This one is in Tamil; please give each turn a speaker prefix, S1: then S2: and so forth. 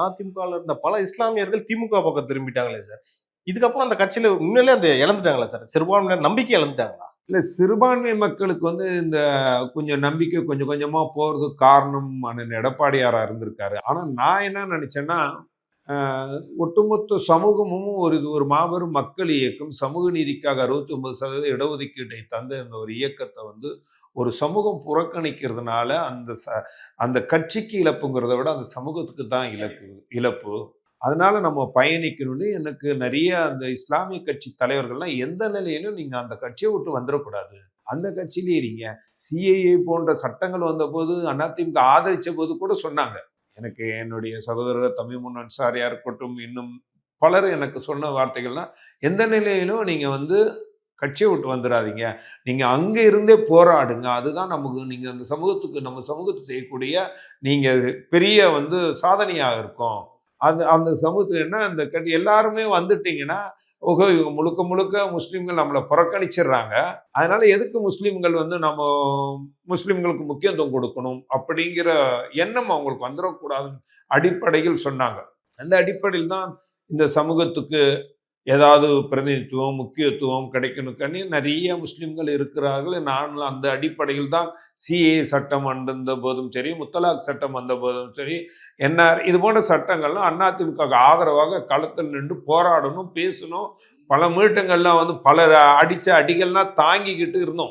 S1: அதிமுகல இருந்த பல இஸ்லாமியர்கள் திமுக பக்கம் திரும்பிட்டாங்களே சார். இதுக்கப்புறம் அந்த கட்சியில உண்மையிலே அந்த இழந்துட்டாங்களா சார்? சிறுபான்மையினர் நம்பிக்கை இழந்துட்டாங்களா?
S2: இல்ல சிறுபான்மை மக்களுக்கு இந்த கொஞ்சம் நம்பிக்கை கொஞ்சம் கொஞ்சமா போறதுக்கு காரணம் அண்ணன் எடப்பாடியாரா இருந்திருக்காரு. ஆனா நான் என்ன நினைச்சேன்னா, ஒட்டுமொத்த சமூகமும் ஒரு மாபெரும் மக்கள் இயக்கம், சமூக நீதிக்காக 69% இடஒதுக்கீட்டை தந்த இந்த ஒரு இயக்கத்தை ஒரு சமூகம் புறக்கணிக்கிறதுனால அந்த கட்சிக்கு இழப்புங்கிறத விட அந்த சமூகத்துக்கு தான் இழப்பு. அதனால நம்ம பயணிக்கணும்னு எனக்கு நிறைய அந்த இஸ்லாமிய கட்சி தலைவர்கள்லாம் எந்த நிலையிலும் நீங்க அந்த கட்சியை விட்டு வந்துடக்கூடாது, அந்த கட்சியிலே இருங்க. சிஏஏ போன்ற சட்டங்கள் வந்தபோது அதிமுக ஆதரிச்ச போது கூட சொன்னாங்க. எனக்கு என்னுடைய சகோதரர் தமிமுன் அன்சாரியா இருக்கட்டும், இன்னும் பலர் எனக்கு சொன்ன வார்த்தைகள்லாம், எந்த நிலையிலும் நீங்க கட்சியை விட்டு வந்துடாதீங்க, நீங்க அங்க இருந்தே போராடுங்க, அதுதான் நமக்கு நீங்க அந்த சமூகத்துக்கு நம்ம சமூகத்துக்கு செய்யக்கூடிய நீங்க பெரிய சாதனையாக இருக்கும். அந்த சமூகத்துக்கு என்ன அந்த எல்லாருமே வந்துட்டீங்கன்னா இவங்க முழுக்க முழுக்க முஸ்லிம்கள் நம்மளை புறக்கணிச்சிடுறாங்க, அதனால எதுக்கு முஸ்லிம்கள் நம்ம முஸ்லிம்களுக்கு முக்கியத்துவம் கொடுக்கணும் அப்படிங்கிற எண்ணம் அவங்களுக்கு வந்துடக்கூடாதுன்னு அடிப்படையில் சொன்னாங்க. அந்த அடிப்படையில் தான் இந்த சமூகத்துக்கு ஏதாவது பிரதிநிதித்துவம் முக்கியத்துவம் கிடைக்கணும்னு நிறைய முஸ்லிம்கள் இருக்கிறார்கள். நானும் அந்த அடிப்படையில் தான் சிஏ சட்டம் வந்த போதும் சரி, முத்தலாக் சட்டம் வந்த போதும் சரி, என்ஆர் இது போன்ற சட்டங்கள்லாம் அதிமுக ஆதரவாக களத்தில் நின்று போராடணும், பேசணும். பல மீட்டங்கள்லாம் பலர் அடிச்ச அடிகள்லாம் தாங்கிக்கிட்டு இருந்தோம்.